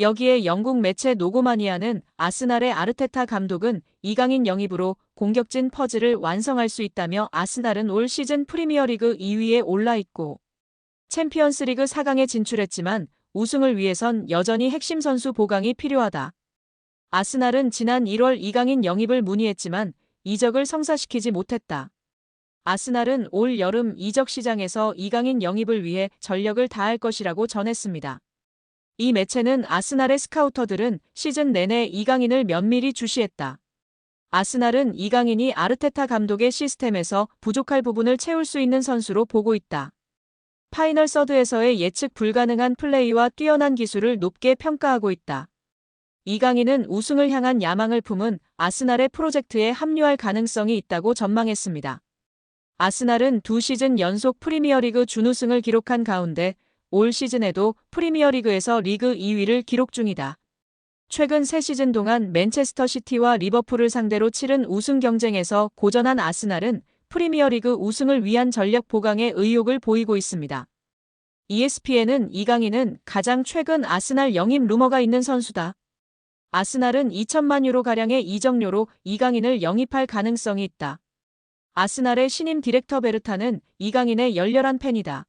여기에 영국 매체 노고마니아는 아스날의 아르테타 감독은 이강인 영입으로 공격진 퍼즐을 완성할 수 있다며 아스날은 올 시즌 프리미어리그 2위에 올라 있고 챔피언스리그 4강에 진출했지만 우승을 위해선 여전히 핵심 선수 보강이 필요하다. 아스날은 지난 1월 이강인 영입을 문의했지만 이적을 성사시키지 못했다. 아스날은 올 여름 이적 시장에서 이강인 영입을 위해 전력을 다할 것이라고 전했습니다. 이 매체는 아스날의 스카우터들은 시즌 내내 이강인을 면밀히 주시했다. 아스날은 이강인이 아르테타 감독의 시스템에서 부족할 부분을 채울 수 있는 선수로 보고 있다. 파이널 서드에서의 예측 불가능한 플레이와 뛰어난 기술을 높게 평가하고 있다. 이강인은 우승을 향한 야망을 품은 아스날의 프로젝트에 합류할 가능성이 있다고 전망했습니다. 아스날은 2시즌 연속 프리미어리그 준우승을 기록한 가운데 올 시즌에도 프리미어리그에서 리그 2위를 기록 중이다. 최근 3시즌 동안 맨체스터 시티와 리버풀을 상대로 치른 우승 경쟁에서 고전한 아스날은 프리미어리그 우승을 위한 전력 보강에 의욕을 보이고 있습니다. ESPN은 이강인은 가장 최근 아스날 영입 루머가 있는 선수다. 아스날은 2천만 유로가량의 이적료로 이강인을 영입할 가능성이 있다. 아스날의 신임 디렉터 베르타는 이강인의 열렬한 팬이다.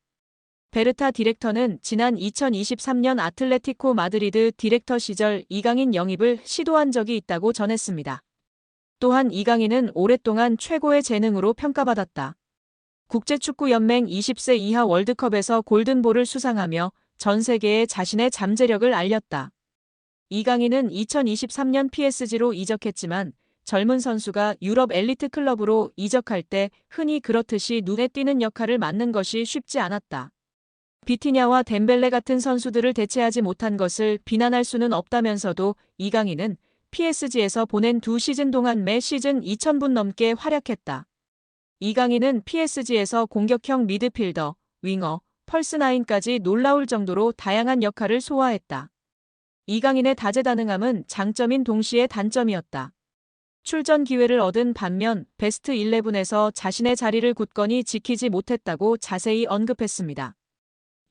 베르타 디렉터는 지난 2023년 아틀레티코 마드리드 디렉터 시절 이강인 영입을 시도한 적이 있다고 전했습니다. 또한 이강인은 오랫동안 최고의 재능으로 평가받았다. 국제축구연맹 20세 이하 월드컵에서 골든볼을 수상하며 전 세계에 자신의 잠재력을 알렸다. 이강인은 2023년 PSG로 이적했지만 젊은 선수가 유럽 엘리트 클럽으로 이적할 때 흔히 그렇듯이 눈에 띄는 역할을 맡는 것이 쉽지 않았다. 비티냐와 덴벨레 같은 선수들을 대체하지 못한 것을 비난할 수는 없다면서도 이강인은 PSG에서 보낸 2시즌 동안 매 시즌 2,000분 넘게 활약했다. 이강인은 PSG에서 공격형 미드필더, 윙어, 펄스나인까지 놀라울 정도로 다양한 역할을 소화했다. 이강인의 다재다능함은 장점인 동시에 단점이었다. 출전 기회를 얻은 반면 베스트 11에서 자신의 자리를 굳건히 지키지 못했다고 자세히 언급했습니다.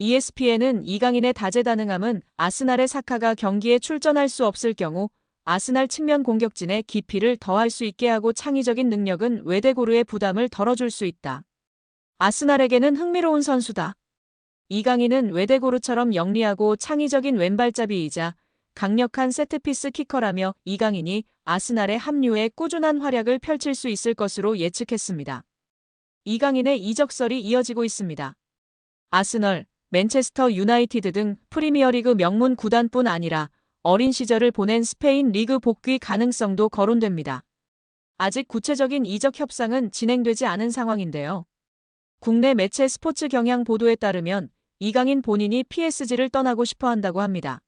ESPN은 이강인의 다재다능함은 아스날의 사카가 경기에 출전할 수 없을 경우 아스날 측면 공격진의 깊이를 더할 수 있게 하고 창의적인 능력은 웨데고르의 부담을 덜어줄 수 있다. 아스날에게는 흥미로운 선수다. 이강인은 웨데고르처럼 영리하고 창의적인 왼발잡이이자 강력한 세트피스 키커라며 이강인이 아스날의 합류에 꾸준한 활약을 펼칠 수 있을 것으로 예측했습니다. 이강인의 이적설이 이어지고 있습니다. 아스널, 맨체스터 유나이티드 등 프리미어리그 명문 구단뿐 아니라 어린 시절을 보낸 스페인 리그 복귀 가능성도 거론됩니다. 아직 구체적인 이적 협상은 진행되지 않은 상황인데요. 국내 매체 스포츠 경향 보도에 따르면 이강인 본인이 PSG를 떠나고 싶어 한다고 합니다.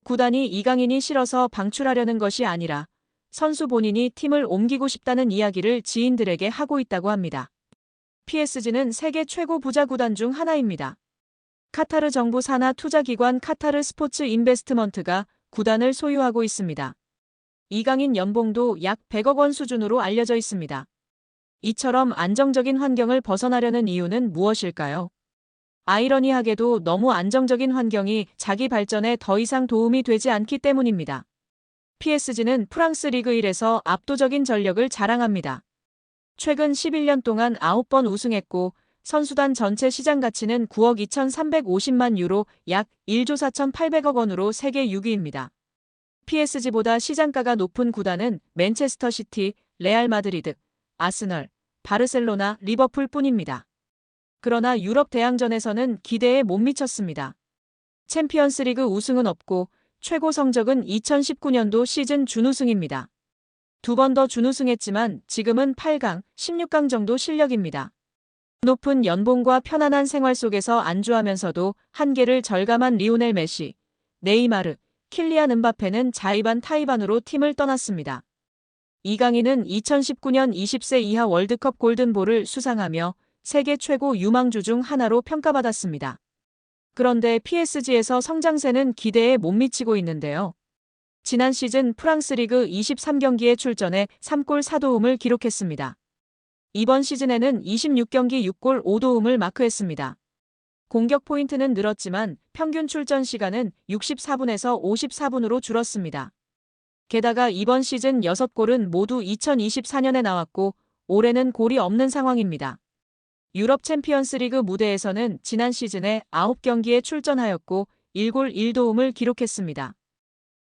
구단이 이강인이 싫어서 방출하려는 것이 아니라 선수 본인이 팀을 옮기고 싶다는 이야기를 지인들에게 하고 있다고 합니다. PSG는 세계 최고 부자 구단 중 하나입니다. 카타르 정부 산하 투자기관 카타르 스포츠 인베스트먼트가 구단을 소유하고 있습니다. 이강인 연봉도 약 100억 원 수준으로 알려져 있습니다. 이처럼 안정적인 환경을 벗어나려는 이유는 무엇일까요? 아이러니하게도 너무 안정적인 환경이 자기 발전에 더 이상 도움이 되지 않기 때문입니다. PSG는 프랑스 리그 1에서 압도적인 전력을 자랑합니다. 최근 11년 동안 9번 우승했고 선수단 전체 시장 가치는 9억 2,350만 유로 약 1조 4,800억 원으로 세계 6위입니다. PSG보다 시장가가 높은 구단은 맨체스터 시티, 레알 마드리드, 아스널, 바르셀로나, 리버풀 뿐입니다. 그러나 유럽 대항전에서는 기대에 못 미쳤습니다. 챔피언스리그 우승은 없고 최고 성적은 2019년도 시즌 준우승입니다. 2번 더 준우승했지만 지금은 8강, 16강 정도 실력입니다. 높은 연봉과 편안한 생활 속에서 안주하면서도 한계를 절감한 리오넬 메시, 네이마르, 킬리안 음바페는 자이반 타이반으로 팀을 떠났습니다. 이강인은 2019년 20세 이하 월드컵 골든볼을 수상하며 세계 최고 유망주 중 하나로 평가받았습니다. 그런데 PSG에서 성장세는 기대에 못 미치고 있는데요. 지난 시즌 프랑스 리그 23경기에 출전해 3골 4도움을 기록했습니다. 이번 시즌에는 26경기 6골 5도움을 마크했습니다. 공격 포인트는 늘었지만 평균 출전 시간은 64분에서 54분으로 줄었습니다. 게다가 이번 시즌 6골은 모두 2024년에 나왔고 올해는 골이 없는 상황입니다. 유럽 챔피언스리그 무대에서는 지난 시즌에 9경기에 출전하였고 1골 1도움을 기록했습니다.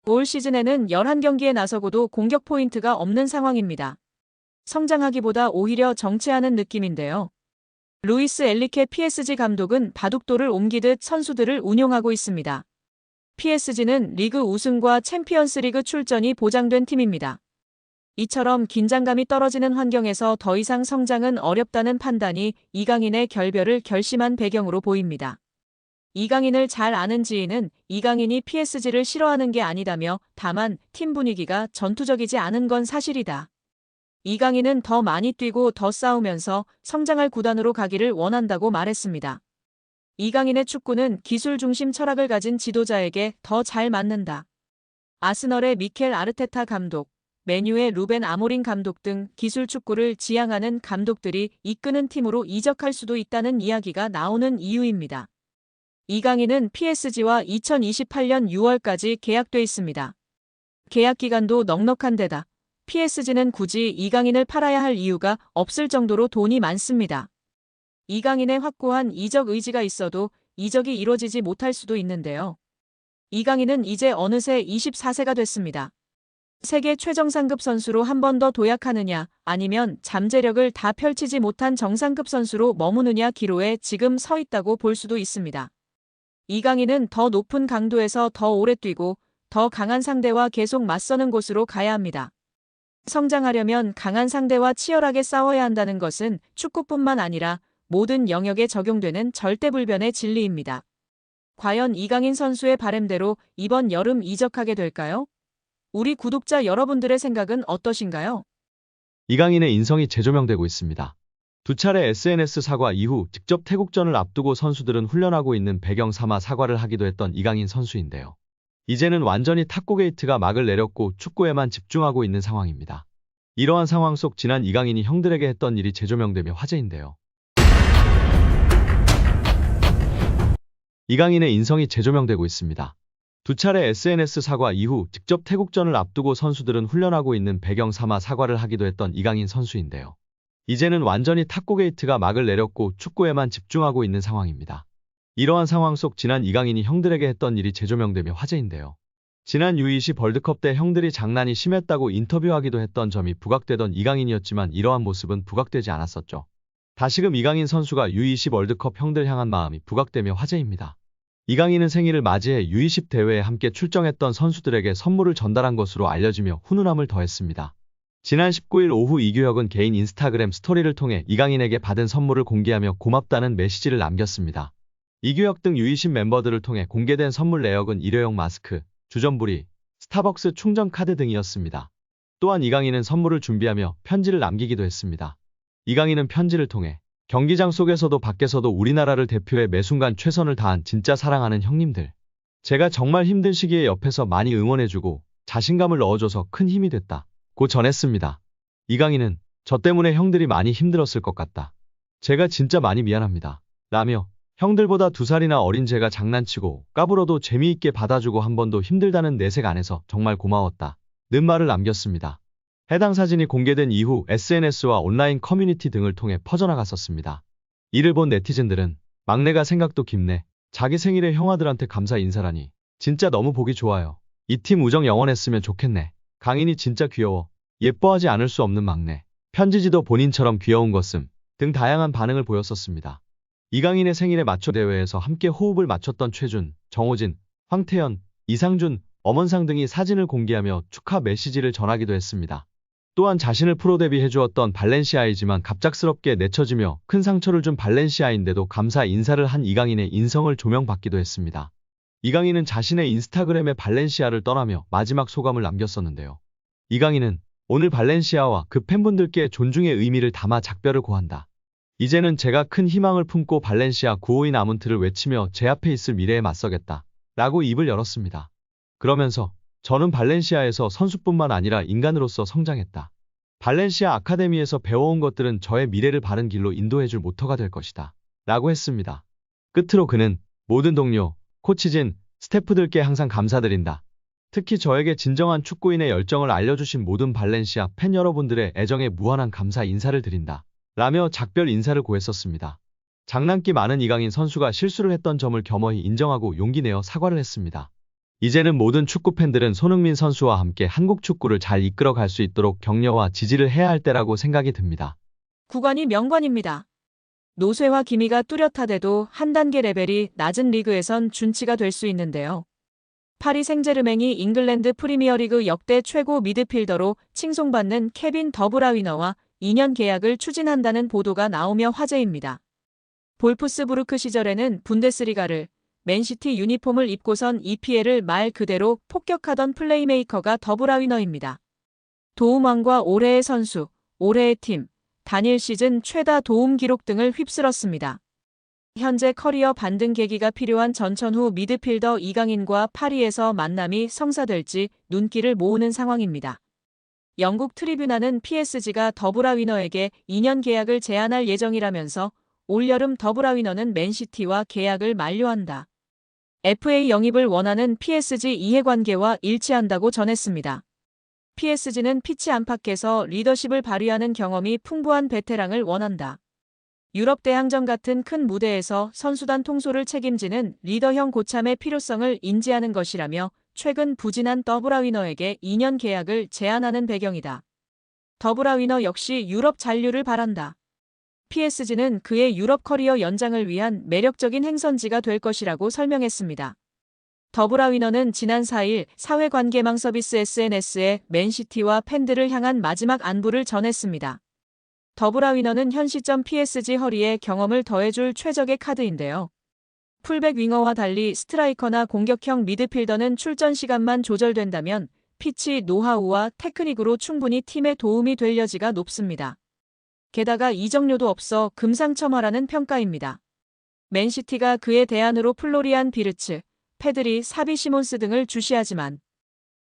올 시즌에는 11경기에 나서고도 공격 포인트가 없는 상황입니다. 성장하기보다 오히려 정체하는 느낌인데요. 루이스 엘리케 PSG 감독은 바둑돌을 옮기듯 선수들을 운용하고 있습니다. PSG는 리그 우승과 챔피언스리그 출전이 보장된 팀입니다. 이처럼 긴장감이 떨어지는 환경에서 더 이상 성장은 어렵다는 판단이 이강인의 결별을 결심한 배경으로 보입니다. 이강인을 잘 아는 지인은 이강인이 PSG를 싫어하는 게 아니다며 다만 팀 분위기가 전투적이지 않은 건 사실이다. 이강인은 더 많이 뛰고 더 싸우면서 성장할 구단으로 가기를 원한다고 말했습니다. 이강인의 축구는 기술 중심 철학을 가진 지도자에게 더 잘 맞는다. 아스널의 미켈 아르테타 감독, 맨유의 루벤 아모린 감독 등 기술 축구를 지향하는 감독들이 이끄는 팀으로 이적할 수도 있다는 이야기가 나오는 이유입니다. 이강인은 PSG와 2028년 6월까지 계약돼 있습니다. 계약 기간도 넉넉한 데다 PSG는 굳이 이강인을 팔아야 할 이유가 없을 정도로 돈이 많습니다. 이강인의 확고한 이적 의지가 있어도 이적이 이뤄지지 못할 수도 있는데요. 이강인은 이제 어느새 24세가 됐습니다. 세계 최정상급 선수로 한 번 더 도약하느냐 아니면 잠재력을 다 펼치지 못한 정상급 선수로 머무느냐 기로에 지금 서 있다고 볼 수도 있습니다. 이강인은 더 높은 강도에서 더 오래 뛰고 더 강한 상대와 계속 맞서는 곳으로 가야 합니다. 성장하려면 강한 상대와 치열하게 싸워야 한다는 것은 축구뿐만 아니라 모든 영역에 적용되는 절대불변의 진리입니다. 과연 이강인 선수의 바람대로 이번 여름 이적하게 될까요? 우리 구독자 여러분들의 생각은 어떠신가요? 이강인의 인성이 재조명되고 있습니다. 두 차례 SNS 사과 이후 직접 태국전을 앞두고 선수들은 훈련하고 있는 배경 삼아 사과를 하기도 했던 이강인 선수인데요. 이제는 완전히 탁구게이트가 막을 내렸고 축구에만 집중하고 있는 상황입니다. 이러한 상황 속 지난 이강인이 형들에게 했던 일이 재조명되며 화제인데요. 이강인의 인성이 재조명되고 있습니다. 두 차례 SNS 사과 이후 직접 태국전을 앞두고 선수들은 훈련하고 있는 배경 삼아 사과를 하기도 했던 이강인 선수인데요. 이제는 완전히 탁구게이트가 막을 내렸고 축구에만 집중하고 있는 상황입니다. 이러한 상황 속 지난 이강인이 형들에게 했던 일이 재조명되며 화제인데요. 지난 U20 월드컵 때 형들이 장난이 심했다고 인터뷰하기도 했던 점이 부각되던 이강인이었지만 이러한 모습은 부각되지 않았었죠. 다시금 이강인 선수가 U20 월드컵 형들 향한 마음이 부각되며 화제입니다. 이강인은 생일을 맞이해 U20 대회에 함께 출정했던 선수들에게 선물을 전달한 것으로 알려지며 훈훈함을 더했습니다. 지난 19일 오후 이규혁은 개인 인스타그램 스토리를 통해 이강인에게 받은 선물을 공개하며 고맙다는 메시지를 남겼습니다. 이규혁 등 U20 멤버들을 통해 공개된 선물 내역은 일회용 마스크, 주전부리, 스타벅스 충전 카드 등이었습니다. 또한 이강인은 선물을 준비하며 편지를 남기기도 했습니다. 이강인은 편지를 통해 경기장 속에서도 밖에서도 우리나라를 대표해 매순간 최선을 다한 진짜 사랑하는 형님들. 제가 정말 힘든 시기에 옆에서 많이 응원해주고 자신감을 넣어줘서 큰 힘이 됐다. 고 전했습니다. 이강인은 저 때문에 형들이 많이 힘들었을 것 같다. 제가 진짜 많이 미안합니다. 라며 형들보다 2살이나 어린 제가 장난치고 까불어도 재미있게 받아주고 한 번도 힘들다는 내색 안에서 정말 고마웠다. 는 말을 남겼습니다. 해당 사진이 공개된 이후 SNS와 온라인 커뮤니티 등을 통해 퍼져나갔었습니다. 이를 본 네티즌들은 막내가 생각도 깊네. 자기 생일에 형아들한테 감사 인사라니. 진짜 너무 보기 좋아요. 이 팀 우정 영원했으면 좋겠네. 강인이 진짜 귀여워. 예뻐하지 않을 수 없는 막내. 편지지도 본인처럼 귀여운 것음 등 다양한 반응을 보였었습니다. 이강인의 생일에 맞춰 대회에서 함께 호흡을 맞췄던 최준, 정호진, 황태현, 이상준, 엄원상 등이 사진을 공개하며 축하 메시지를 전하기도 했습니다. 또한 자신을 프로 데뷔해주었던 발렌시아이지만 갑작스럽게 내쳐지며 큰 상처를 준 발렌시아인데도 감사 인사를 한 이강인의 인성을 조명받기도 했습니다. 이강인은 자신의 인스타그램에 발렌시아를 떠나며 마지막 소감을 남겼었는데요. 이강인은 오늘 발렌시아와 그 팬분들께 존중의 의미를 담아 작별을 고한다. 이제는 제가 큰 희망을 품고 발렌시아 952 나문트를 외치며 제 앞에 있을 미래에 맞서겠다. 라고 입을 열었습니다. 그러면서 저는 발렌시아에서 선수뿐만 아니라 인간으로서 성장했다. 발렌시아 아카데미에서 배워온 것들은 저의 미래를 바른 길로 인도해줄 모터가 될 것이다. 라고 했습니다. 끝으로 그는 모든 동료, 코치진, 스태프들께 항상 감사드린다. 특히 저에게 진정한 축구인의 열정을 알려주신 모든 발렌시아 팬 여러분들의 애정에 무한한 감사 인사를 드린다. 라며 작별 인사를 고했었습니다. 장난기 많은 이강인 선수가 실수를 했던 점을 겸허히 인정하고 용기 내어 사과를 했습니다. 이제는 모든 축구 팬들은 손흥민 선수와 함께 한국 축구를 잘 이끌어 갈 수 있도록 격려와 지지를 해야 할 때라고 생각이 듭니다. 구관이 명관입니다. 노쇠와 기미가 뚜렷하대도 한 단계 레벨이 낮은 리그에선 준치가 될 수 있는데요. 파리 생제르맹이 잉글랜드 프리미어리그 역대 최고 미드필더로 칭송받는 케빈 더브라위너와 2년 계약을 추진한다는 보도가 나오며 화제입니다. 볼프스부르크 시절에는 분데스리가를, 맨시티 유니폼을 입고선 EPL을 말 그대로 폭격하던 플레이메이커가 더브라위너입니다. 도움왕과 올해의 선수, 올해의 팀, 단일 시즌 최다 도움 기록 등을 휩쓸었습니다. 현재 커리어 반등 계기가 필요한 전천후 미드필더 이강인과 파리에서 만남이 성사될지 눈길을 모으는 상황입니다. 영국 트리뷰나는 PSG가 더브라위너에게 2년 계약을 제안할 예정이라면서 올여름 더브라위너는 맨시티와 계약을 만료한다. FA 영입을 원하는 PSG 이해관계와 일치한다고 전했습니다. PSG는 피치 안팎에서 리더십을 발휘하는 경험이 풍부한 베테랑을 원한다. 유럽 대항전 같은 큰 무대에서 선수단 통솔을 책임지는 리더형 고참의 필요성을 인지하는 것이라며 최근 부진한 더브라위너에게 2년 계약을 제안하는 배경이다. 더브라위너 역시 유럽 잔류를 바란다. PSG는 그의 유럽 커리어 연장을 위한 매력적인 행선지가 될 것이라고 설명했습니다. 더브라위너는 지난 4일 사회관계망 서비스 SNS에 맨시티와 팬들을 향한 마지막 안부를 전했습니다. 더브라위너는 현 시점 PSG 허리에 경험을 더해줄 최적의 카드인데요. 풀백 윙어와 달리 스트라이커나 공격형 미드필더는 출전 시간만 조절된다면 피치 노하우와 테크닉으로 충분히 팀에 도움이 될 여지가 높습니다. 게다가 이적료도 없어 금상첨화라는 평가입니다. 맨시티가 그에 대안으로 플로리안 비르츠, 페드리, 사비 시몬스 등을 주시하지만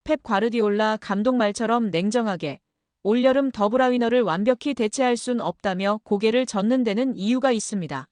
펩 과르디올라 감독 말처럼 냉정하게 올여름 더브라위너를 완벽히 대체할 순 없다며 고개를 젓는 데는 이유가 있습니다.